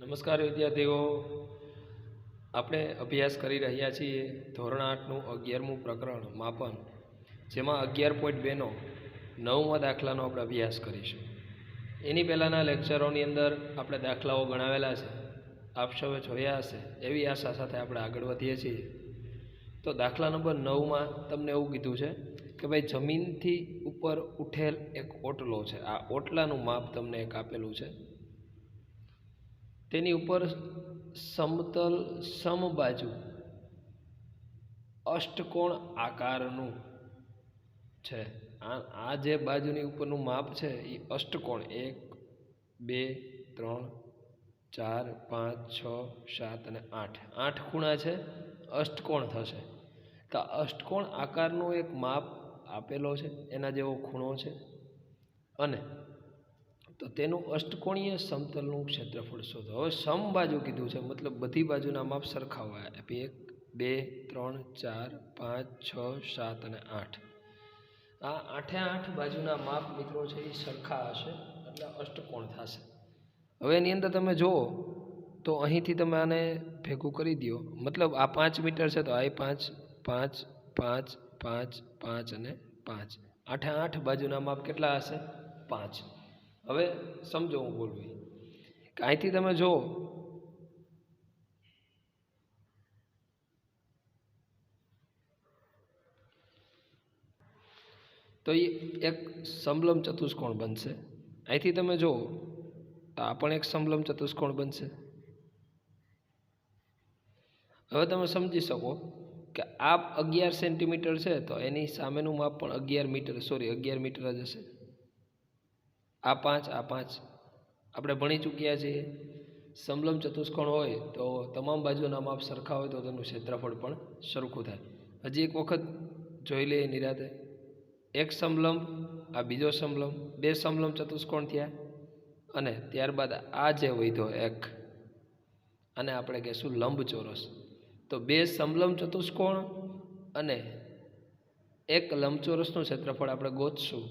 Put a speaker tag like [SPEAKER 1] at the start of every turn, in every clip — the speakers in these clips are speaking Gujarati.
[SPEAKER 1] નમસ્કાર વિદ્યાર્થીઓ, આપણે અભ્યાસ કરી રહ્યા છીએ ધોરણ 8નું 11મું પ્રકરણ માપન, જેમાં 11.2નો 9મા દાખલાનો આપણે અભ્યાસ કરીશું. એની પહેલાંના લેક્ચરોની અંદર આપણે દાખલાઓ ગણાવેલા છે, આપ સૌએ જોયા હશે એવી આશા સાથે આપણે આગળ વધીએ છીએ. તો દાખલા નંબર 9માં તમને એવું કીધું છે કે ભાઈ જમીનથી ઉપર ઉઠેલ એક ઓટલો છે. આ ઓટલાનું માપ તમને એક આપેલું છે. તેની ઉપર સમતલ સમબાજુ અષ્ટકોણ આકારનું છે. આ જે બાજુની ઉપરનું માપ છે એ અષ્ટકોણ 1 2 3 4 5 6 7 અને 8 ખૂણા છે, અષ્ટકોણ થશે. તો અષ્ટકોણ આકારનું એક માપ આપેલો છે, એના જેવો ખૂણો છે, અને તો તેનું અષ્ટકોણીય સમતલનું ક્ષેત્રફળ શોધો. હવે સમબાજુ કીધું છે, મતલબ બધી બાજુના માપ સરખા હોય. 1 2 3 4 5 6 7 અને 8. આ 8 બાજુના માપ મિત્રો છે એ સરખા હશે, એટલે અષ્ટકોણ થશે. હવે એની અંદર તમે જુઓ તો અહીંથી તમે આને ભેગું કરી દો, મતલબ આ 5 મીટર છે તો આ 5 5 5 5 5 અને 5. 8 બાજુના માપ કેટલા હશે? 5. હવે સમજો હું બોલું કે અહીંથી તમે જુઓ તો એ એક સમલંબ ચતુષ્કોણ બનશે. અહીંથી તમે જુઓ તો આ પણ એક સમલંબ ચતુષ્કોણ બનશે. હવે તમે સમજી શકો કે આ 11 સેન્ટીમીટર છે તો એની સામેનું માપ પણ 11 મીટર જ હશે. આ 5 આપણે ભણી ચૂક્યા છીએ. સમલંબ ચતુષ્કોણ હોય તો તમામ બાજુના માપ સરખા હોય તો તેનું ક્ષેત્રફળ પણ સરખું થાય. હજી એક વખત જોઈ લઈએ નિરાતે. એક સમલંબ, આ બીજો સમલંબ, 2 સમલંબ ચતુષ્કોણ થયા, અને ત્યારબાદ આ જે વધ્યો એક, અને આપણે કહીશું લંબચોરસ. તો 2 સમલંબ ચતુષ્કોણ અને એક લંબચોરસનું ક્ષેત્રફળ આપણે ગોતશું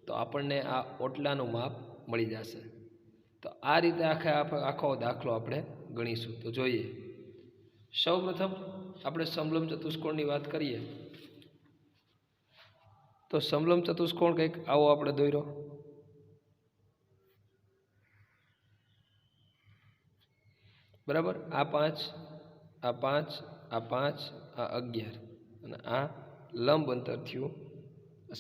[SPEAKER 1] તો આપણને આ ઓટલાનું માપ મળી જશે. તો આ રીતે આખો દાખલો આપણે ગણીશું. તો જોઈએ, સૌપ્રથમ આપણે સમલંબ ચતુષ્કોણની વાત કરીએ તો સમલંબ ચતુષ્કોણ કંઈક આવો આપણે દોર્યો. બરાબર, આ 5 આ 5 આ 5 આ 11 અને આ લંબ અંતર થયું.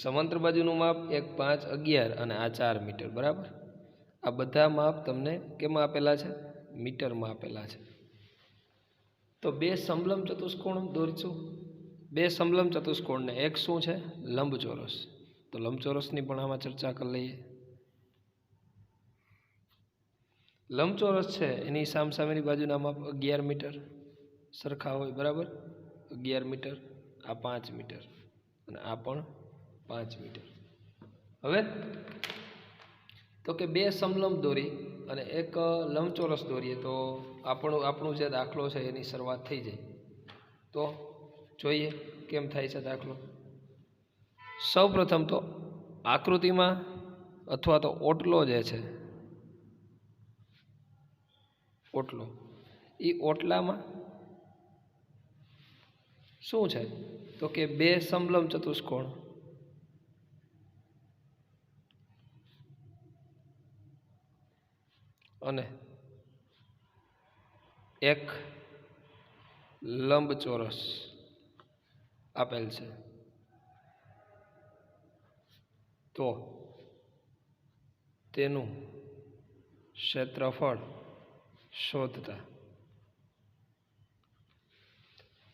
[SPEAKER 1] સમાંતર બાજુનું માપ 1 5 11 અને આ 4 મીટર. બરાબર, આ બધા માપ તમને કેમાં આપેલા છે? મીટરમાં આપેલા છે. તો 2 સમલંબ ચતુષ્કોણ દોરીશું. 2 સમલંબ ચતુષ્કોણને એક શું છે? લંબચોરસ. તો લંબચોરસની પણ આમાં ચર્ચા કરી લઈએ. લંબચોરસ છે એની સામસામેની બાજુના માપ 11 મીટર સરખા હોય. બરાબર, 11 મીટર, આ 5 મીટર અને આ પણ 5 મીટર. હવે તો કે 2 સમલંબ દોરી અને એક લંબચોરસ દોરીએ તો આપણું જે દાખલો છે એની શરૂઆત થઈ જાય. તો જોઈએ કેમ થાય છે દાખલો. સૌપ્રથમ તો આકૃતિમાં અથવા તો ઓટલો જે છે, ઓટલો, એ ઓટલામાં શું છે તો કે 2 સમલંબ ચતુષ્કોણ અને એક લંબચોરસ આપેલ છે. તો તેનું ક્ષેત્રફળ શોધતા.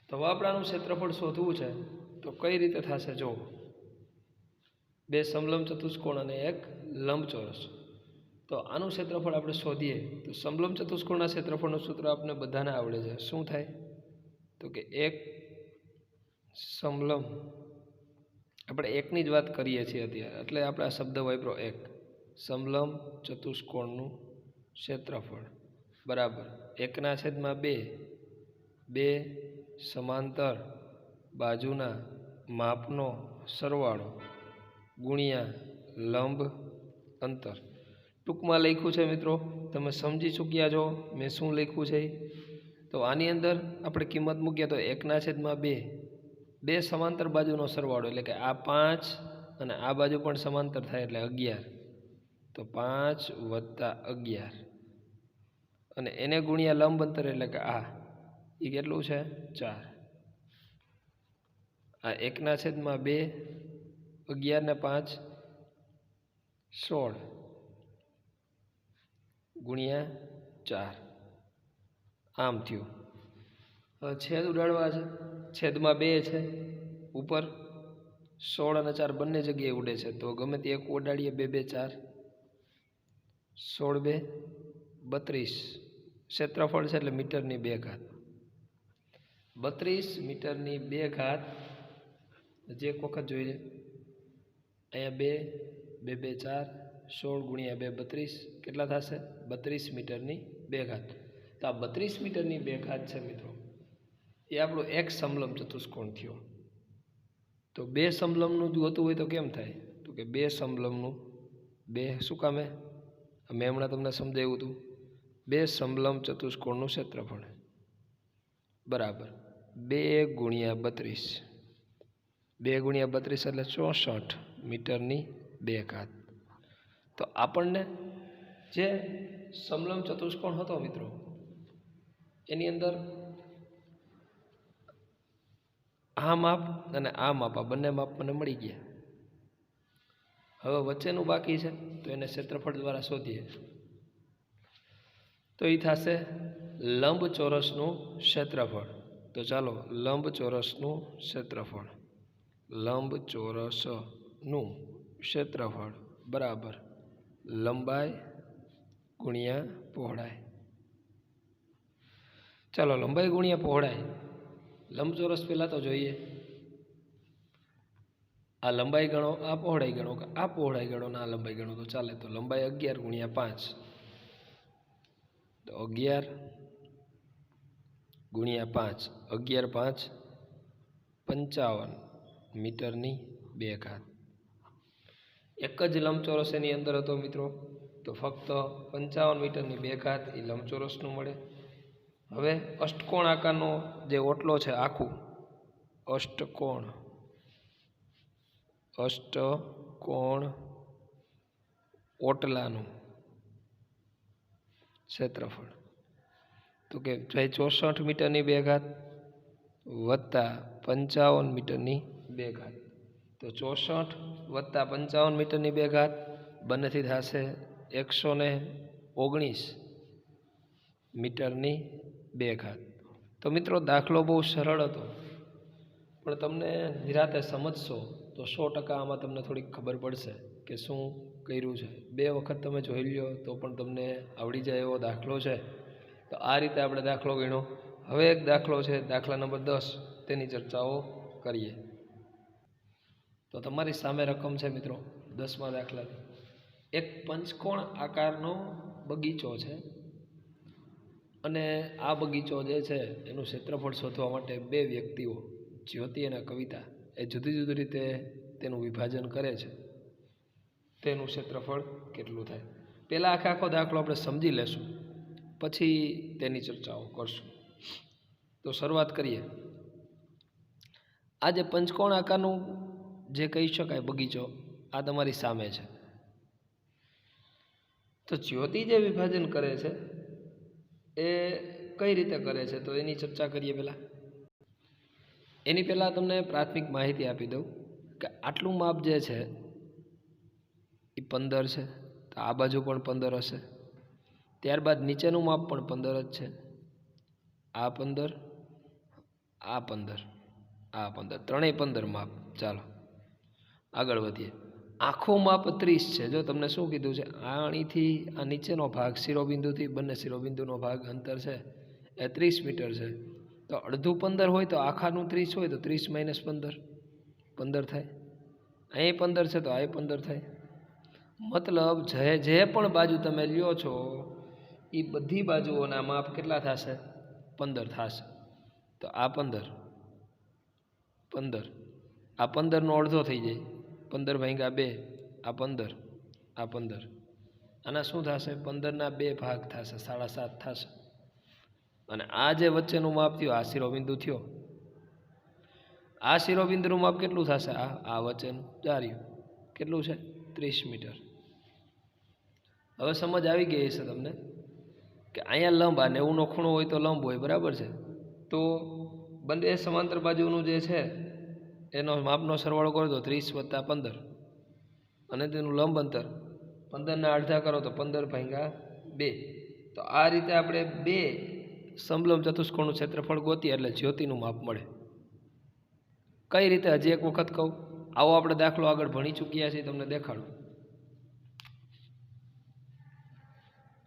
[SPEAKER 1] તો આપણાનું ક્ષેત્રફળ શોધવું છે તો કઈ રીતે થશે? જો 2 સમલંબ ચતુષ્કોણ અને એક લંબચોરસ, તો આનું ક્ષેત્રફળ આપણે શોધીએ તો સમલંબ ચતુષ્કોણના ક્ષેત્રફળનું સૂત્ર આપણે બધાને આવડે છે. શું થાય તો કે એક સમલંબ, આપણે એકની જ વાત કરીએ છીએ અત્યારે, એટલે આપણે આ શબ્દ વાપરો એક. સમલંબ ચતુષ્કોણનું ક્ષેત્રફળ બરાબર 1/2 2 સમાંતર બાજુના માપનો સરવાળો ગુણ્યા લંબ અંતર. ટૂંકમાં લખ્યું છે મિત્રો, તમે સમજી ચૂક્યા છો મેં શું લખ્યું છે. તો આની અંદર આપણે કિંમત મૂકીએ તો 1/2 બે સમાંતર બાજુનો સરવાળો, એટલે કે આ 5 અને આ બાજુ પણ સમાંતર થાય એટલે 11. તો 5 + 11 અને એને ગુણ્યા લંબ અંતર એટલે કે આ એ કેટલું છે 4. આ 1/2 11 ને 5 16 ગુણ્યા 4 આમ થયું. હવે છેદ ઉડાડવા છે, છેદમાં 2 છે, ઉપર 16 અને 4 બંને જગ્યાએ ઉડે છે, તો ગમે તે એક ઉડાડીએ. 2 2 4 16 2 32 ક્ષેત્રફળ છે એટલે મીટરની 2 ઘાત. 32 મીટરની 2 ઘાત. જે એક વખત જોઈ લે અહીંયા 2 2 2 4 16 ગુણ્યા 2 32 કેટલા થશે 32 મીટરની 2 ઘાત. તો આ 32 મીટરની 2 ઘાત છે મિત્રો, એ આપણો એક સમલંબ ચતુષ્કોણ થયો. તો બે સમલંબનું જો હોતું હોય તો કેમ થાય, તો કે બે સમલંબનું, બે શું કામે મેં હમણાં તમને સમજાવ્યું હતું, બે સમલંબ ચતુષ્કોણનું ક્ષેત્રફળ બરાબર 2 ગુણ્યા 32. 2 ગુણ્યા 32 એટલે 64 મીટરની 2 ઘાત. તો આપણને જે સમલંબ ચતુષ્કોણ હતો મિત્રો, એની અંદર આ માપ અને આ માપ, આ બંને માપ મને મળી ગયા. હવે વચ્ચેનું બાકી છે તો એને ક્ષેત્રફળ દ્વારા શોધીએ. તો એ થશે લંબચોરસનું ક્ષેત્રફળ. તો ચાલો લંબચોરસનું ક્ષેત્રફળ, લંબચોરસનું ક્ષેત્રફળ બરાબર લંબાઈ ગુણ્યા પહોળાઈ. ચાલો લંબાઈ ગુણ્યા પહોળાઈ. લંબચોરસ પહેલાં તો જોઈએ. આ લંબાઈ ગણો, આ પહોળાઈ ગણો, કે આ પહોળાઈ ગણો ને આ લંબાઈ ગણો તો ચાલે. તો લંબાઈ 11 ગુણ્યા 5, તો 11 ગુણ્યા 5, 11 5 55 મીટરની 2 ઘાત. એક જ લંબચોરસ એની અંદર હતો મિત્રો, તો ફક્ત 55 મીટરની 2 ઘાત એ લંબચોરસનું મળે. હવે અષ્ટકોણ આકારનો જે ઓટલો છે આખું, અષ્ટકોણ ઓટલાનું ક્ષેત્રફળ, તો કે 64 મીટરની 2 ઘાત વત્તા 55 મીટરની 2 ઘાત. તો 64 વત્તા 55 મીટરની 2 ઘાત બંનેથી થશે 119 મીટરની 2 ઘાત. તો મિત્રો દાખલો બહુ સરળ હતો, પણ તમને નિરાતે સમજશો તો 100% આમાં તમને થોડીક ખબર પડશે કે શું કર્યું છે. 2 વખત તમે જોઈ લ્યો તો પણ તમને આવડી જાય એવો દાખલો છે. તો આ રીતે આપણે દાખલો ગણ્યો. હવે એક દાખલો છે, દાખલા નંબર 10, તેની ચર્ચાઓ કરીએ. તો તમારી સામે રકમ છે મિત્રો 10મા દાખલાની. એક પંચકોણ આકારનો બગીચો છે અને આ બગીચો જે છે એનું ક્ષેત્રફળ શોધવા માટે 2 વ્યક્તિઓ, જ્યોતિ અને કવિતા, એ જુદી જુદી રીતે તેનું વિભાજન કરે છે. તેનું ક્ષેત્રફળ કેટલું થાય. પહેલાં આખો દાખલો આપણે સમજી લેશું, પછી તેની ચર્ચાઓ કરશું. તો શરૂઆત કરીએ. આ જે પંચકોણ આકારનું જે કહી શકાય બગીચો, આ તમારી સામે છે. તો જ્યોતિ જે વિભાજન કરે છે એ કઈ રીતે કરે છે, તો એની ચર્ચા કરીએ. એની પહેલાં તમને પ્રાથમિક માહિતી આપી દઉં કે આટલું માપ જે છે એ 15 છે, તો આ બાજુ પણ 15 હશે. ત્યારબાદ નીચેનું માપ પણ 15 જ છે. આ 15, આ 15, આ 15, ત્રણેય 15 માપ. ચાલો આગળ વધીએ. આખું માપ 30 છે. જો તમને શું કીધું છે, આણીથી આ નીચેનો ભાગ શિરોબિંદુથી બંને શિરોબિંદુનો ભાગ અંતર છે એ 30 મીટર છે. તો અડધું 15 હોય તો આખાનું 30 હોય તો 30 - 15 15 થાય. અહીં 15 છે તો આ 15 થાય. મતલબ જે પણ બાજુ તમે લ્યો છો એ બધી બાજુઓના માપ કેટલા થશે 15 થશે. તો આ 15, 15, આ 15નો અડધો થઈ જાય, 15 ભાગ્યા 2, આ 15, આ 15, આના શું થશે? 15ના 2 ભાગ થશે, 7.5 થશે. અને આ જે વચ્ચેનું માપ થયું, આ શિરોબિંદુ થયો, આ શિરોબિંદુનું માપ કેટલું થશે? આ વચ્ચેનું જાર્યું કેટલું છે? 30 મીટર. હવે સમજ આવી ગઈ હશે તમને કે અહીંયા લંબ, આ 90નો ખૂણો હોય તો લંબ હોય, બરાબર છે? તો બંને સમાંતર બાજુનું જે છે એનો માપનો સરવાળો કરો તો 30 + 15 અને તેનું લંબ અંતર 15ના અડધા કરો તો 15/2. તો આ રીતે આપણે 2 સમલંબ ચતુષ્કોણનું ક્ષેત્રફળ ગોતીએ એટલે જ્યોતિનું માપ મળે. કઈ રીતે? હજી એક વખત કહું. આવો આપણે દાખલો આગળ ભણી ચૂક્યા છીએ, તમને દેખાડું.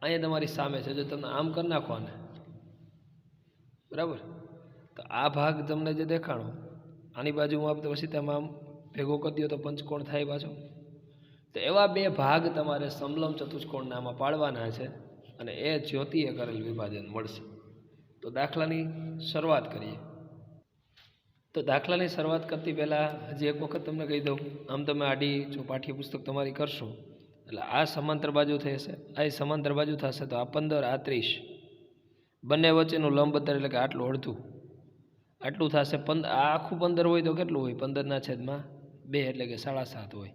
[SPEAKER 1] અહીંયા તમારી સામે છે, જો તમે આમ કરી નાખો આને, બરાબર, તો આ ભાગ તમને જે દેખાણો, આની બાજુમાં આપ તો પછી તમે આમ ભેગો કરી દો તો પંચકોણ થાય પાછો. તો એવા 2 ભાગ તમારે સમલંબ ચતુષ્કોણના આમાં પાડવાના છે અને એ જ્યોતિએ કરેલ વિભાજન મળશે. તો દાખલાની શરૂઆત કરીએ. તો દાખલાની શરૂઆત કરતી પહેલાં હજી એક વખત તમને કહી દઉં. આમ તમે આડી જો પાઠ્યપુસ્તક તમારી કરશો એટલે આ સમાંતર બાજુ થશે, આ સમાંતર બાજુ થશે, તો આ 15, આ 30, બંને વચ્ચેનું લંબ અંતર એટલે કે આટલું અડધું, આટલું થશે. આ આખું 15 હોય તો કેટલું હોય? 15/2 એટલે કે 7.5 હોય.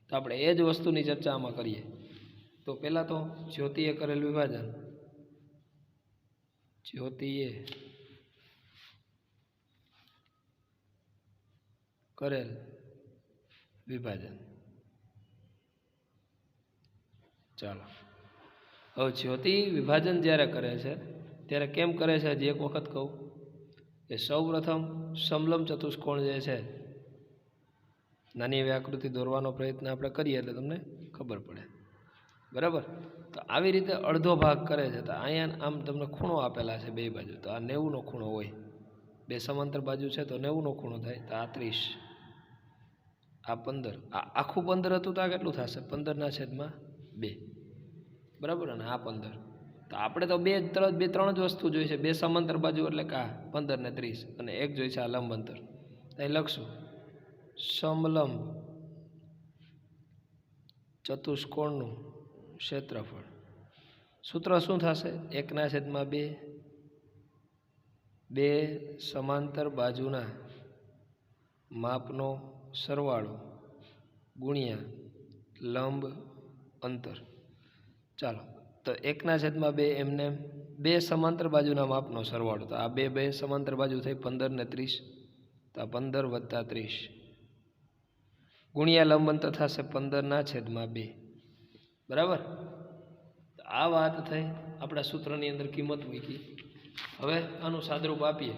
[SPEAKER 1] તો આપણે એ જ વસ્તુની ચર્ચા આમાં કરીએ. તો પહેલાં તો જ્યોતિએ કરેલ વિભાજન, જ્યોતિએ કરેલ વિભાજન. ચાલો, હવે જ્યોતિ વિભાજન જ્યારે કરે છે ત્યારે કેમ કરે છે? હજી એક વખત કહું કે સૌપ્રથમ સમલંબ ચતુષ્કોણ જે છે, નાની એવી આકૃતિ દોરવાનો પ્રયત્ન આપણે કરીએ એટલે તમને ખબર પડે, બરાબર? તો આવી રીતે અડધો ભાગ કરે છે. તો અહીંયા આમ તમને ખૂણો આપેલા છે 2 બાજુ, તો આ 90નો ખૂણો હોય, 2 સમાંતર બાજુ છે તો 90નો ખૂણો થાય. તો આ 30, આ 15, આ આખું 15 હતું તો આ કેટલું થશે? 15/2, બરાબર? અને આ 15. તો આપણે તો 3 જ વસ્તુ જોઈ છે, 2 સમાંતર બાજુ એટલે કે આ 15 ને 30, અને એક જોઈ છે આ લંબ અંતર. અહીં લખશું સમલંબ ચતુષ્કોણનું ક્ષેત્રફળ. સૂત્ર શું થશે? 1/2, 2 સમાંતર બાજુના માપનો સરવાળો ગુણ્યા લંબ અંતર. ચાલો, તો 1/2 એમને 2 સમાંતર બાજુના માપનો સરવાળો, તો આ 2 સમાંતર બાજુ થઈ 15 ને 30, તો આ 15 + 30 ગુણ્યા લંબ અંતર થશે 15/2, બરાબર? તો આ વાત થઈ. આપણા સૂત્રની અંદર કિંમત મૂકી. હવે આનું સાદરૂપ આપીએ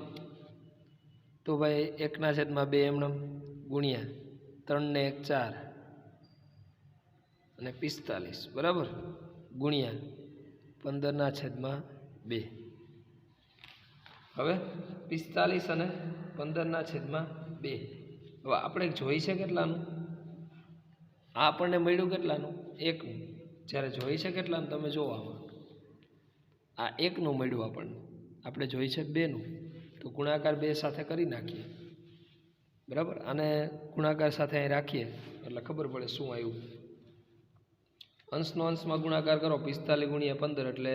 [SPEAKER 1] તો ભાઈ 1/2 એમને ગુણ્યા 3 ને 1 4 અને 45, બરાબર, ગુણ્યા 15/2. હવે 45 અને 15/2. હવે આપણે જોઈ છે કેટલાનું? આ આપણને મળ્યું કેટલાનું? 1નું. જ્યારે જોઈ છે કેટલાનું? તમે જોવો આમાં, આ 1નું મળ્યું આપણને. આપણે જોઈ છે 2નું. તો ગુણાકાર 2 સાથે કરી નાખીએ, બરાબર? અને ગુણાકાર સાથે અહીં રાખીએ એટલે ખબર પડે શું આવ્યું. અંશનો અંશમાં ગુણાકાર કરો, 45 × 15 એટલે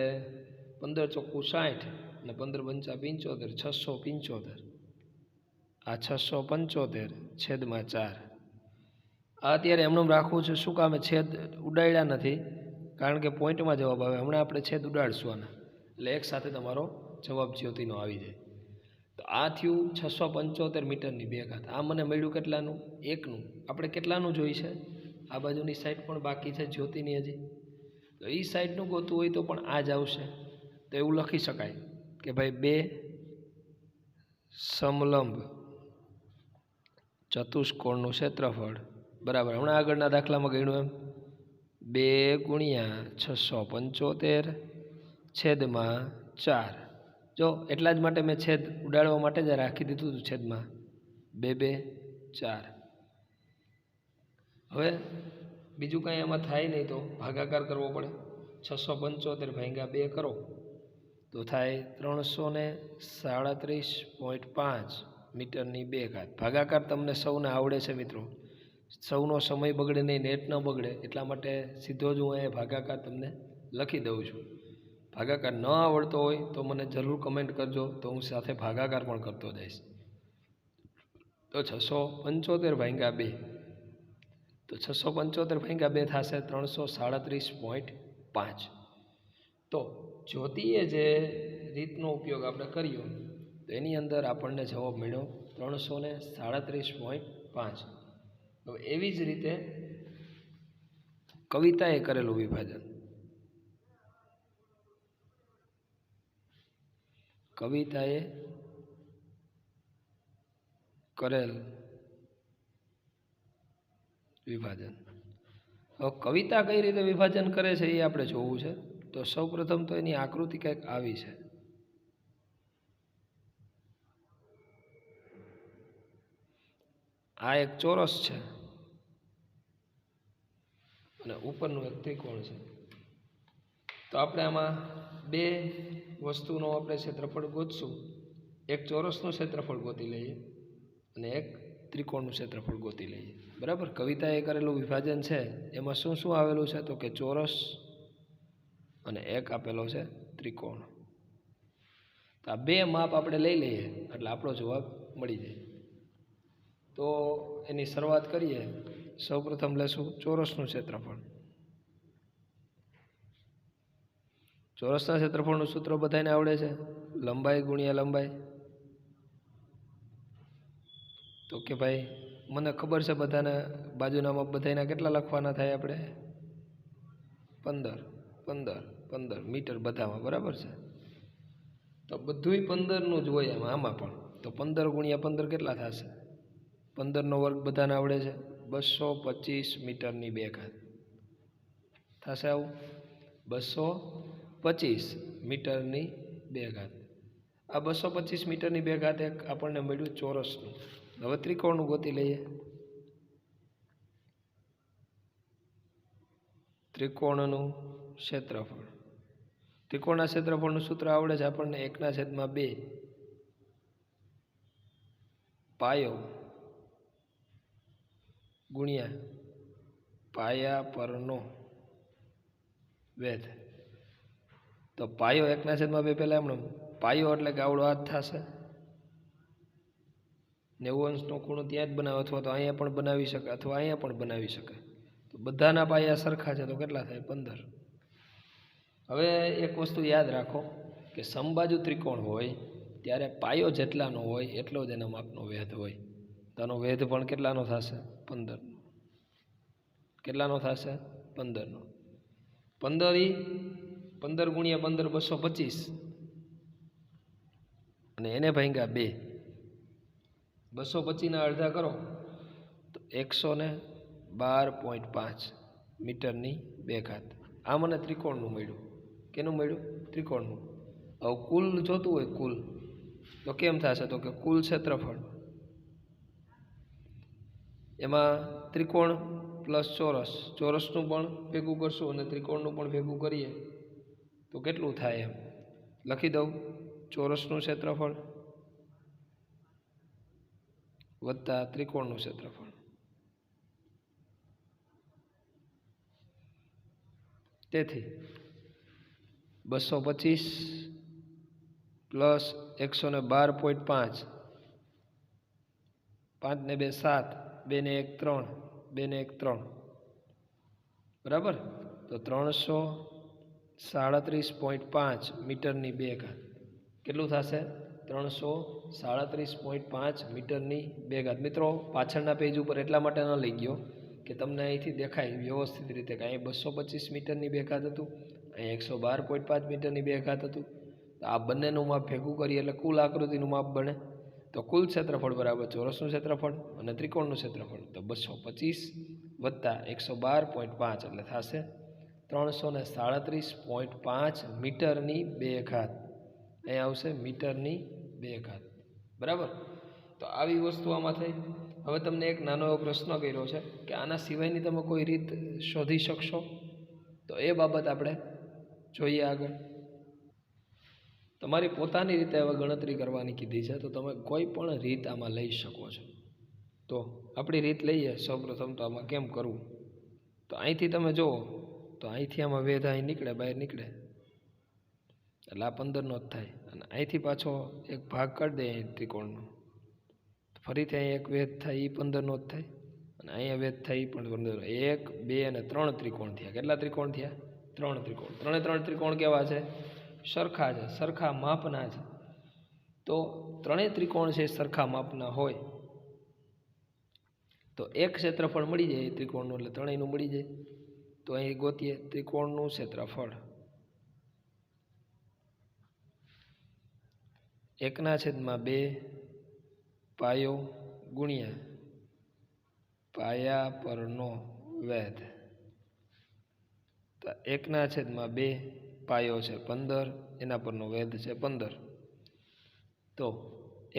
[SPEAKER 1] 15 ચોખ્ખું 60 અને 15 પંચા 75, 675. આ 675/4. આ અત્યારે એમનું રાખવું છે. શું કામે? છેદ ઉડાડ્યા નથી, કારણ કે પોઈન્ટમાં જવાબ આવે. હમણાં આપણે છેદ ઉડાડશું આના, એટલે એક સાથે તમારો જવાબ જ્યોતિનો આવી જાય. તો આ થયું 675 મીટરની 2 ઘાત. આ મને મળ્યું કેટલાનું? 1નું. આપણે કેટલાનું જોઈ છે? આ બાજુની સાઈડ પણ બાકી છે જ્યોતિની હજી. તો એ સાઈડનું ગોતું હોય તો પણ આ જ આવશે. તો એવું લખી શકાય કે ભાઈ 2 સમલંબ ચતુષ્કોણનું ક્ષેત્રફળ બરાબર, હમણાં આગળના દાખલામાં ગણ્યું એમ, 2 × 675/4. જો એટલા જ માટે મેં છેદ ઉડાડવા માટે જ રાખી દીધું હતું છેદમાં 2 2 4. હવે બીજું કાંઈ એમાં થાય નહીં તો ભાગાકાર કરવો પડે. 675/2 કરો તો થાય 337.5 મીટરની 2 ઘાત. ભાગાકાર તમને સૌને આવડે છે મિત્રો, સૌનો સમય બગડે નહીં, નેટ ન બગડે એટલા માટે સીધો જ હું અહીંયા ભાગાકાર તમને લખી દઉં છું. ભાગાકાર ન આવડતો હોય તો મને જરૂર કમેન્ટ કરજો, તો હું સાથે ભાગાકાર પણ કરતો જઈશ. તો 675 ભાગ્યા 2, તો 675 ભાગ્યા 2 થશે 337.5. તો જ્યોતિએ જે રીતનો ઉપયોગ આપણે કર્યો તો એની અંદર આપણને જવાબ મળ્યો 337.5. હવે એવી જ રીતે કવિતાએ કરેલું વિભાજન. કવિતાએ કરેલ વિભાજન. હવે કવિતા કઈ રીતે વિભાજન કરે છે એ આપણે જોવું છે. તો સૌપ્રથમ તો એની આકૃતિ કંઈક આવી છે. આ એક ચોરસ છે અને ઉપરનું એક ત્રિકોણ છે. તો આપણે આમાં બે વસ્તુનો આપણે ક્ષેત્રફળ ગોતશું. એક ચોરસનું ક્ષેત્રફળ ગોતી લઈએ અને એક ત્રિકોણનું ક્ષેત્રફળ ગોતી લઈએ. બરાબર. કવિતાએ કરેલું વિભાજન છે એમાં શું શું આવેલું છે તો કે ચોરસ અને એક આપેલો છે ત્રિકોણ. તો આ બે માપ આપણે લઈ લઈએ એટલે આપણો જવાબ મળી જાય. તો એની શરૂઆત કરીએ. સૌપ્રથમ લેશું ચોરસનું ક્ષેત્રફળ. ચોરસના ક્ષેત્રફળનું સૂત્ર બધાને આવડે છે, લંબાઈ ગુણ્યા લંબાઈ. તો કે ભાઈ મને ખબર છે બધાને બાજુના માપ બધાના કેટલા લખવાના થાય આપણે 15 15 15 મીટર બધામાં. બરાબર છે. તો બધુંય 15નું જ હોય આમાં પણ. તો 15 ગુણ્યા 15 કેટલા થશે? 15નો વર્ગ બધાને આવડે છે 225 મીટરની 2 ઘાત થશે. આવું 225 મીટરની 2 ઘાત. આ 225 મીટરની 2 ઘાત એક આપણને મળ્યું ચોરસનું. હવે ત્રિકોણનું ગોતી લઈએ. ત્રિકોણનું ક્ષેત્રફળ. ત્રિકોણના ક્ષેત્રફળનું સૂત્ર આવડે છે આપણને 1/2 પાયો ગુણ્યા પાયા પરનો વેધ. તો પાયો 1/2 પહેલાં એમણે પાયો એટલે કે આવડો હાથ થશે. 90 અંશનો ખૂણો ત્યાં જ બનાવો અથવા તો અહીંયા પણ બનાવી શકે અથવા અહીંયા પણ બનાવી શકે. તો બધાના પાયા સરખા છે તો કેટલા થાય 15. હવે એક વસ્તુ યાદ રાખો કે સમબાજુ ત્રિકોણ હોય ત્યારે પાયો જેટલાનો હોય એટલો જ એના માપનો વેધ હોય. તો આનો વેધ પણ કેટલાનો થશે 15નો. કેટલાનો થશે 15નો. 15 ગુણ્યા 15 225 અને એને ભાગ્યા 2. 225ના અડધા કરો તો 112.5 મીટરની 2 ઘાત. આ મને ત્રિકોણનું મળ્યું. કેનું મળ્યું? ત્રિકોણનું. હવે કુલ જોતું હોય કુલ તો કેમ થશે તો કે કુલ ક્ષેત્રફળ એમાં ત્રિકોણ પ્લસ ચોરસ, ચોરસનું પણ ભેગું કરશું અને ત્રિકોણનું પણ ભેગું કરીએ તો કેટલું થાય એમ લખી દઉં. ચોરસનું ક્ષેત્રફળ વત્તા ત્રિકોણનું ક્ષેત્રફળ. તેથી 225 પ્લસ 112.5 5 ને 2 7 2 ને 1 3 2 ને 1 3 બરાબર. તો 337.5 મીટરની 2 ઘાત કેટલું થશે 337.5 મીટરની 2 ઘાત. મિત્રો પાછળના પેજ ઉપર એટલા માટે ન લઈ ગયો કે તમને અહીંથી દેખાય વ્યવસ્થિત રીતે કે અહીં 225 મીટરની 2 ઘાત હતું, અહીં 112.5 મીટરની 2 ઘાત હતું. તો આ બંનેનું માપ ભેગું કરીએ એટલે કુલ આકૃતિનું માપ બને. તો કુલ ક્ષેત્રફળ બરાબર ચોરસનું ક્ષેત્રફળ અને ત્રિકોણનું ક્ષેત્રફળ. તો 225 વત્તા 112.5 એટલે થશે 337.5 મીટરની 2 ઘાત. અહીં આવશે મીટરની 2 ઘાત. બરાબર. તો આવી વસ્તુ આમાં થઈ. હવે તમને એક નાનો એવો પ્રશ્ન કર્યો છે કે આના સિવાયની તમે કોઈ રીત શોધી શકશો? તો એ બાબત આપણે જોઈએ આગળ. તમારી પોતાની રીતે હવે ગણતરી કરવાની કીધી છે તો તમે કોઈ પણ રીત આમાં લઈ શકો છો. તો આપણી રીત લઈએ. સૌપ્રથમ તો આમાં કેમ કરવું, તો અહીંથી તમે જુઓ તો અહીંથી આમાં વેધ અહીં નીકળે, બહાર નીકળે એટલે આ 15નો જ થાય. અને અહીંથી પાછો એક ભાગ કાઢી દે અહીં ત્રિકોણનો, ફરીથી અહીં એક વેધ થાય, એ 15નો જ થાય. અને અહીંયા વેધ થાય એ પણ 15. 1 2 અને 3 ત્રિકોણ થયા. કેટલા ત્રિકોણ થયા? 3 ત્રિકોણ. 3 ત્રિકોણ કેવા છે? સરખા છે, સરખા માપના છે. તો 3 ત્રિકોણ છે સરખા માપના હોય તો એક ક્ષેત્રફળ મળી જાય ત્રિકોણનું, એટલે ત્રણેયનું મળી જાય. તો અહીં ગોતીએ ત્રિકોણનું ક્ષેત્રફળ. 1/2 પાયો ગુણ્યા પાયા પરનો વેધ. તો 1/2 પાયો છે 15, એના પરનો વેધ છે 15. તો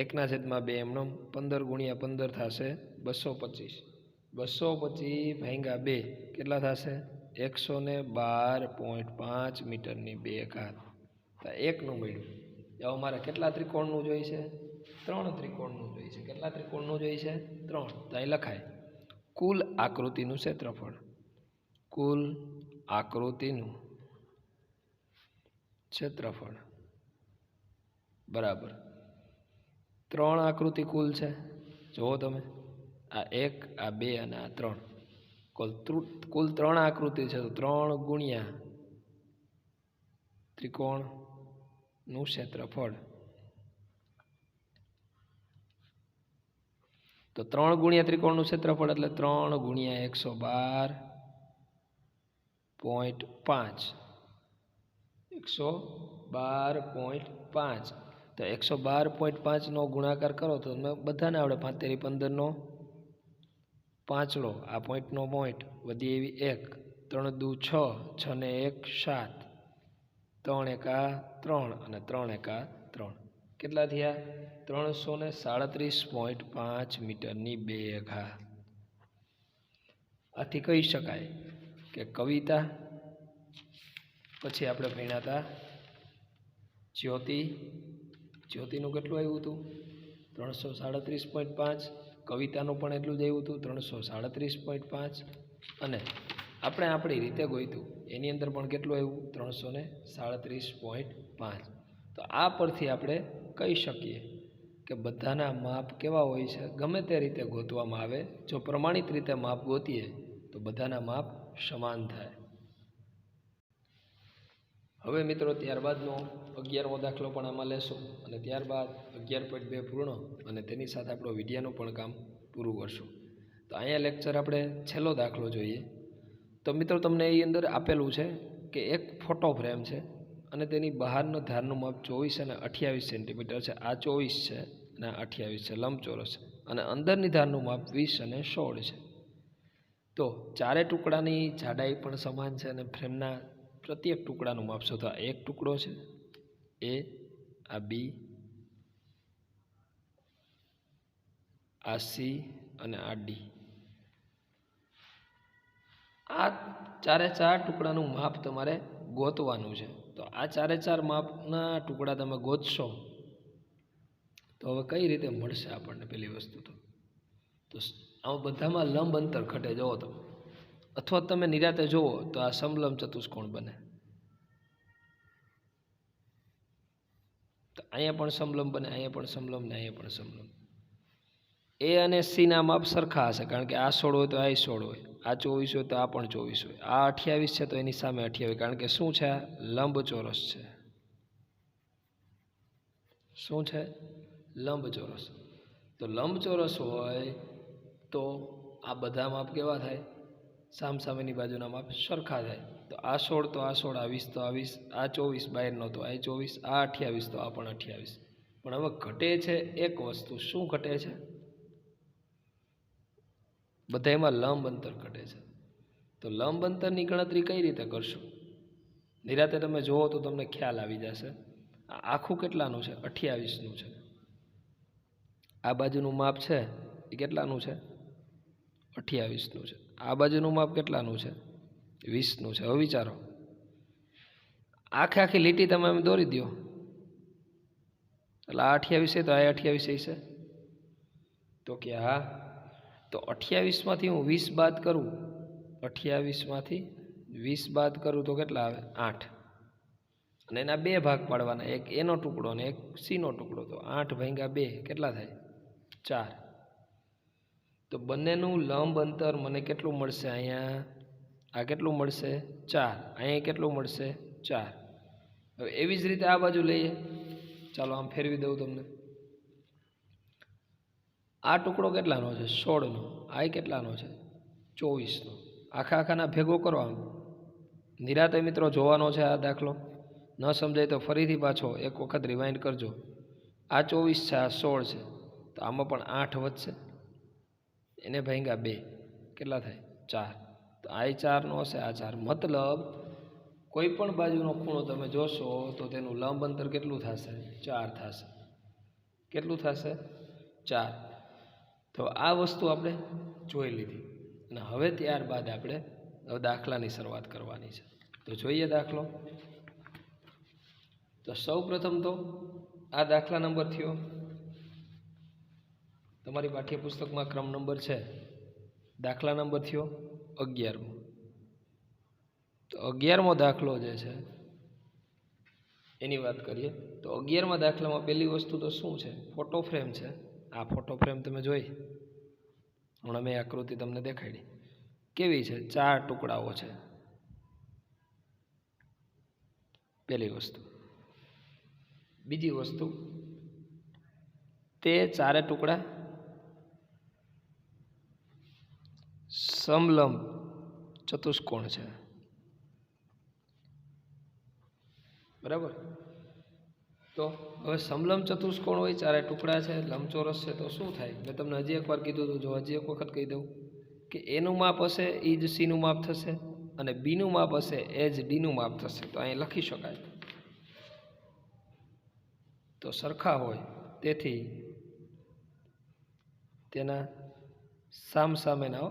[SPEAKER 1] 1/2 એમનો 15 ગુણ્યા 15 થશે 225. 225 ભાગ્યા 2 કેટલા થશે? 112.5 મીટરની 2 ઘાત. તો એકનું મળ્યું. હવે મારે કેટલા ત્રિકોણનું જોઈએ છે? 3 ત્રિકોણનું જોઈએ છે. કેટલા ત્રિકોણનું જોઈએ છે? 3. તો અહીં લખાય કુલ આકૃતિનું ક્ષેત્રફળ. કુલ આકૃતિનું ક્ષેત્રફળ બરાબર 3 આકૃતિ કુલ છે. જુઓ તમે, આ 1, આ 2 અને આ 3. કુલ 3 આકૃતિ છે. તો 3 ગુણ્યા ત્રિકોણનું ક્ષેત્રફળ. તો 3 ગુણ્યા ત્રિકોણનું ક્ષેત્રફળ એટલે 3 ગુણ્યા 112.5. 112.5. તો 112.5નો ગુણાકાર કરો તો તમે બધાને આવડે. 5 તેરી 15નો પાંચડો, આ પોઈન્ટનો પોઈન્ટ, વધી એવી 1, 3 દુ 6, 6 ને 1 7, 3 એકા 3 અને 3 એકા 3. કેટલા થયા? 337.5 મીટરની 2 ઘાત. આથી કહી શકાય કે કવિતા, પછી આપણે ભણ્યા હતા જ્યોતિનું કેટલું આવ્યું હતું? 337.5. કવિતાનું પણ એટલું જ આવ્યું હતું, 337.5. અને આપણે આપણી રીતે ગોઈતું એની અંદર પણ કેટલું આવ્યું? 337.5. તો આ પરથી આપણે કહી શકીએ કે બધાના માપ કેવા હોય છે? ગમે તે રીતે ગોતવામાં આવે, જો પ્રમાણિત રીતે માપ ગોતીએ તો બધાના માપ સમાન થાય. હવે મિત્રો ત્યારબાદનો 11મો દાખલો પણ આમાં લેશું અને ત્યારબાદ 11.2 પૂર્ણ અને તેની સાથે આપણો વિડિયાનું પણ કામ પૂરું કરશું. તો અહીંયા લેક્ચર આપણે છેલ્લો દાખલો જોઈએ. તો મિત્રો તમને એ અંદર આપેલું છે કે એક ફોટો ફ્રેમ છે અને તેની બહારનો ધારનું માપ 24 અને 28 સેન્ટીમીટર છે. આ 24 છે અને આ 28 છે, લંબચોરસ. અને અંદરની ધારનું માપ 20 અને 16 છે. તો ચારે ટુકડાની જાડાઈ પણ સમાન છે અને ફ્રેમના પ્રત્યેક ટુકડાનું માપ શોધો. એક ટુકડો છે એ, આ બી, આ સી અને આ ડી. આ ચારે ચાર ટુકડાનું માપ તમારે ગોતવાનું છે. તો આ ચારે ચાર માપના ટુકડા તમે ગોતશો તો હવે કઈ રીતે મળશે આપણને? પેલી વસ્તુ તો આમાં બધામાં લંબ અંતર ઘટે. જુઓ તો, અથવા તમે નિરાતે જુઓ તો આ સમલંબ ચતુષ્કોણ બને. તો અહીંયા પણ સમલંબ બને, અહીંયા પણ સમલંબ ને અહીંયા પણ સમલંબ. એ અને સી ના માપ સરખા હશે, કારણ કે આ 16 હોય તો આ 16 હોય, આ 24 હોય તો આ પણ 24 હોય, આ 28 છે તો એની સામે 28, કારણ કે શું છે? આ લંબચોરસ છે. શું છે? લંબચોરસ. તો લંબચોરસ હોય તો આ બધા માપ કેવા થાય? સામસામેની બાજુના માપ સરખા થાય. તો આ 16 તો આ 16, આ 20 તો આ 20, આ 24 બહારનો તો આ 24, આ 28 તો આ પણ 28. પણ હવે ઘટે છે એક વસ્તુ. શું ઘટે છે? બધા એમાં લંબ અંતર ઘટે છે. તો લંબ અંતરની ગણતરી કઈ રીતે કરશું? નિરાતે તમે જુઓ તો તમને ખ્યાલ આવી જશે. આ આખું કેટલાનું છે? 28નું છે. આ બાજુનું માપ છે એ કેટલાનું છે? 28નું છે. આ બાજુનું માપ કેટલાનું છે? 20નું છે. હવે વિચારો, આખી લીટી તમે એમ દોરી દો એટલે આ 28 છે તો આ 28 છે. તો કે હા, તો 28માંથી હું 20 બાદ કરું, 28માંથી 20 બાદ કરું તો કેટલા આવે? 8. અને એના બે ભાગ પાડવાના, એક એનો ટુકડો અને એક સીનો ટુકડો. તો 8 ભાગ્યા 2 કેટલા થાય? 4. તો બંનેનું લંબ અંતર મને કેટલું મળશે? અહીંયા આ કેટલું મળશે? 4. અહીંયા કેટલું મળશે? 4. હવે એવી જ રીતે આ બાજુ લઈએ. ચાલો આમ ફેરવી દઉં તમને. આ ટુકડો કેટલાનો છે? 16નો. આ કેટલાનો છે? 24નો. આખાના ભેગો કરો. આમ નિરાતે મિત્રો જોવાનો છે આ દાખલો. ન સમજાય તો ફરીથી પાછો એક વખત રિવાઇન્ડ કરજો. આ 24 છે, આ 16 છે, તો આમાં પણ 8 વધશે. એને ભાગ્યા 2 કેટલા થાય? 4. તો આ 4નો હશે, આ 4. મતલબ કોઈ પણ બાજુનો ખૂણો તમે જોશો તો તેનું લંબ અંતર કેટલું થશે? 4 થશે. કેટલું થશે? 4. તો આ વસ્તુ આપણે જોઈ લીધી. અને હવે ત્યારબાદ આપણે દાખલાની શરૂઆત કરવાની છે. તો જોઈએ દાખલો. તો સૌ પ્રથમ તો આ દાખલા નંબર થયો, તમારી પાઠ્યપુસ્તકમાં ક્રમ નંબર છે, દાખલા નંબર થયો 11મો. તો 11મો દાખલો જે છે એની વાત કરીએ. તો 11મા દાખલામાં પહેલી વસ્તુ તો શું છે? ફોટો ફ્રેમ છે. આ ફોટો ફ્રેમ તમે જોઈ, હમણાં મેં આકૃતિ તમને દેખાડી. કેવી છે? 4 ટુકડાઓ છે. પહેલી વસ્તુ. બીજી વસ્તુ, તે 4 ટુકડા સમલંબ ચતુષ્કોણ છે. બરાબર. તો હવે સમલંબ ચતુષ્કોણ હોય, 4 ટુકડા છે, લંબચોરસ છે, તો શું થાય? મેં તમને હજી એકવાર કીધું હતું, જો હજી એક વખત કહી દઉં કે એનું માપ હશે એ જ સીનું માપ થશે, અને બીનું માપ હશે એ જ ડીનું માપ થશે. તો અહીં લખી શકાય. તો સરખા હોય તેથી તેના સામસામેના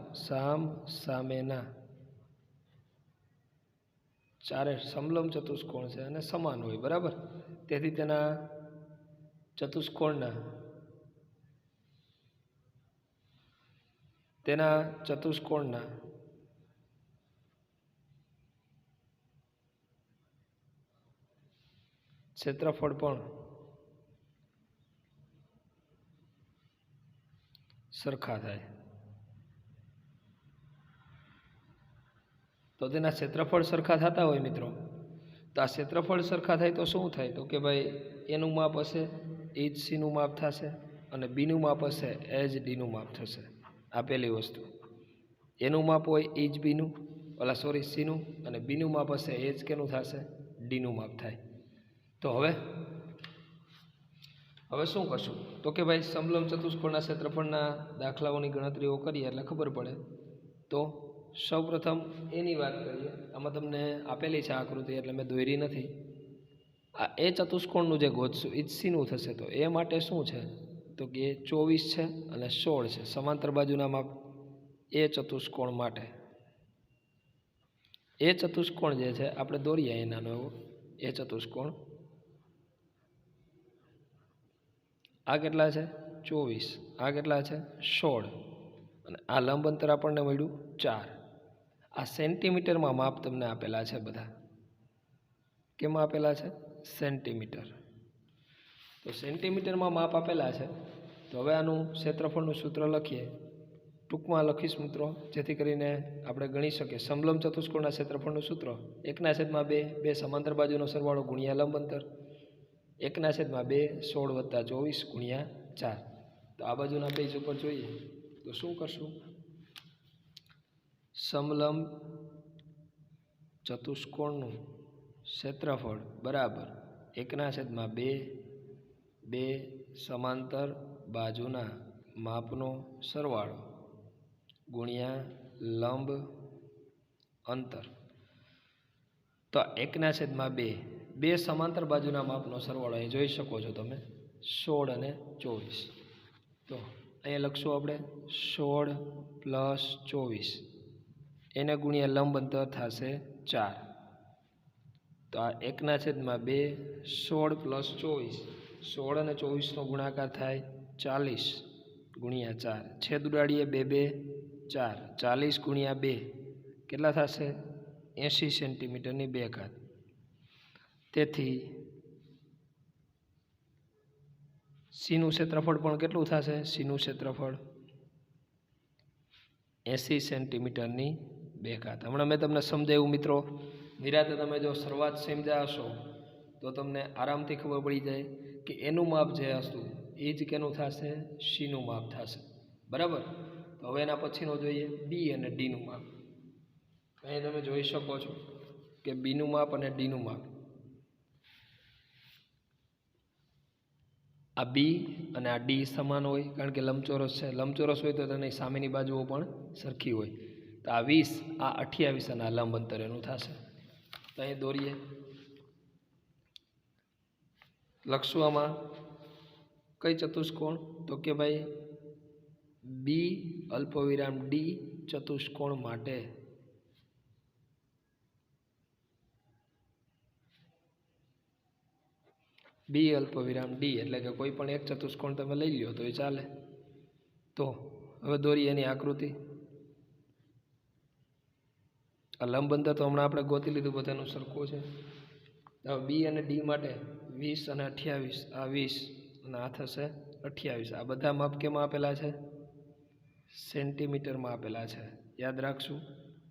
[SPEAKER 1] 4 સમલંબ ચતુષ્કોણ છે અને સમાન હોય. બરાબર. તેથી તેના ચતુષ્કોણના ક્ષેત્રફળ પણ સરખા થાય. તો તેના ક્ષેત્રફળ સરખા થતા હોય મિત્રો, તો આ ક્ષેત્રફળ સરખા થાય તો શું થાય? તો કે ભાઈ એનું માપ હશે એ જ સીનું માપ થશે, અને બીનું માપ હશે એ જ ડીનું માપ થશે. આ પહેલી વસ્તુ. એનું માપ હોય એ જ બીનું, સીનું, અને બીનું માપ હશે એ જ કેનું થશે? ડીનું માપ થાય. તો હવે શું કરશું? તો કે ભાઈ સમલંબ ચતુષ્કોણના ક્ષેત્રફળના દાખલાઓની ગણતરીઓ કરીએ એટલે ખબર પડે. તો સૌપ્રથમ એની વાત કરીએ. આમાં તમને આપેલી છે આકૃતિ એટલે મેં દોરી નથી. આ એ ચતુષ્કોણનું જે ગોતશું એ જ સીનું થશે. તો એ માટે શું છે? તો કે 24 છે અને 16 છે, સમાંતર બાજુના માપ. એ ચતુષ્કોણ માટે એ ચતુષ્કોણ જે છે આપણે દોરીએ અહીં નાનો એવો એ ચતુષ્કોણ. આ કેટલા છે? 24. આ કેટલા છે? 16. અને આ લંબ અંતર આપણને મળ્યું 4. આ સેન્ટીમીટરમાં માપ તમને આપેલા છે બધા. કેમાં આપેલા છે? સેન્ટીમીટર. તો સેન્ટીમીટરમાં માપ આપેલા છે. તો હવે આનું ક્ષેત્રફળનું સૂત્ર લખીએ. ટૂંકમાં લખીશ મિત્રો, જેથી કરીને આપણે ગણી શકીએ. સમલંબ ચતુષ્કોણના ક્ષેત્રફળનું સૂત્ર 1/2, 2 સમાંતર બાજુનો સરવાળો ગુણ્યા લંબ અંતર, 1/2 16 + 24 ગુણ્યા 4. તો આ બાજુના પેજ ઉપર જોઈએ તો શું કરશું? સમલંબ ચતુષ્કોણનું ક્ષેત્રફળ બરાબર 1/2 સમાંતર બાજુના માપનો સરવાળો ગુણ્યા લંબ અંતર. તો 1/2 સમાંતર બાજુના માપનો સરવાળો અહીં જોઈ શકો છો તમે, 16 અને 24. તો અહીંયા લખશું આપણે 16 + 24, એને ગુણ્યા લંબ અંતર થશે 4. તો આ 1/2 16 + 24, 16 અને 24નો ગુણાકાર થાય 40 ગુણ્યા 4 છેદ ઉડાડીએ 2 2 4 40 ગુણ્યા 2 કેટલા થશે 80 સેન્ટીમીટરની 2 ઘાત તેથી સીનું ક્ષેત્રફળ પણ કેટલું થશે સીનું ક્ષેત્રફળ 80 સેન્ટીમીટરની 2 ઘાત હમણાં મેં તમને સમજાવ્યું મિત્રો નિરાતે તમે જો શરૂઆત સમજ્યા હશો તો તમને આરામથી ખબર પડી જાય કે એનું માપ જે હતું એ જ કેનું થશે સીનું માપ થશે બરાબર તો હવે એના પછીનો જોઈએ બી અને ડીનું માપ અહીં તમે જોઈ શકો છો કે બીનું માપ અને ડીનું માપ આ બી અને આ ડી સમાન હોય કારણ કે લંબચોરસ છે લંબચોરસ હોય તો તેની સામેની બાજુઓ પણ સરખી હોય તો આ 20 આ 28 અને આ લંબ અંતર એનું થશે તો અહીં દોરીએ લખશું આમાં કઈ ચતુષ્કોણ તો કે ભાઈ બી અલ્પવિરામ ડી ચતુષ્કોણ માટે બી અલ્પવિરામ ડી એટલે કે કોઈ પણ એક ચતુષ્કોણ તમે લઈ લ્યો તો એ ચાલે તો હવે દોરીએ એની આકૃતિ આ લંબ અંતર તો હમણાં આપણે ગોતી લીધું બધાનું સરખું છે હવે બી અને ડી માટે 20 અને 28 આ 20 અને આ થશે 28 આ બધા માપ કેમાં આપેલા છે સેન્ટીમીટરમાં આપેલા છે યાદ રાખશું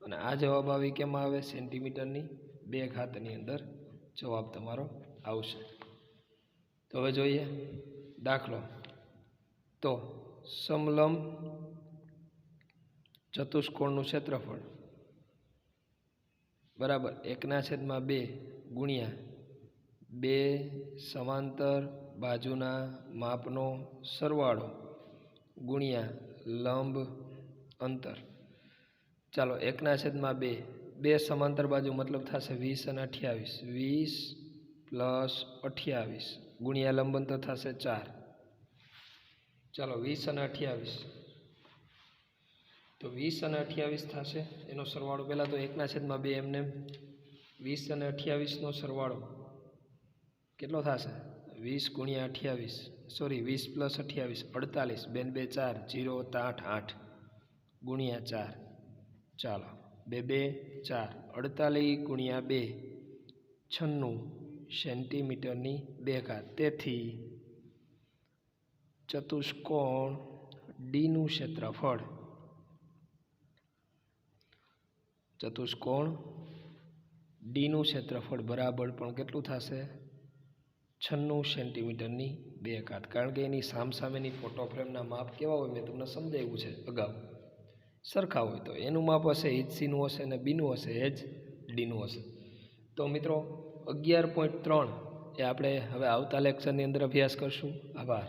[SPEAKER 1] અને આ જવાબ આવી કેમાં આવે સેન્ટીમીટરની 2 ઘાતની અંદર જવાબ તમારો આવશે તો હવે જોઈએ દાખલો તો સમલંબ ચતુષ્કોણનું ક્ષેત્રફળ બરાબર 1/2 ગુણ્યા 2 સમાંતર બાજુના માપનો સરવાળો ગુણ્યા લંબ અંતર ચાલો 1/2 2 સમાંતર બાજુ મતલબ થશે 20 અને 28 20 પ્લસ 28 ગુણ્યા લંબ અંતર થશે 4 ચાલો 20 અને 28 તો 20 અને 28 થશે એનો સરવાળો પહેલાં તો 1/2 એમને 20 અને 28નો સરવાળો કેટલો થશે 20 ગુણ્યા 28 સોરી 20 પ્લસ 28 48 2 2 4 0 8 8 ગુણ્યા 4 ચાલો 2 2 4 48 ગુણ્યા 2 96 સેન્ટીમીટરની 2 ઘાત તેથી ચતુષ્કોણ ડીનું ક્ષેત્રફળ બરાબર પણ કેટલું થશે 96 સેન્ટીમીટરની 2 ઘાત કારણ કે એની સામસામેની ફોટો ફ્રેમના માપ કેવા હોય મેં તમને સમજાવ્યું છે અગાઉ સરખા હોય તો એનું માપ હશે એ જ સીનું હશે અને બીનું હશે એ જ ડીનું હશે તો મિત્રો 11.3 એ આપણે હવે આવતા લેક્ચરની અંદર અભ્યાસ કરશું આભાર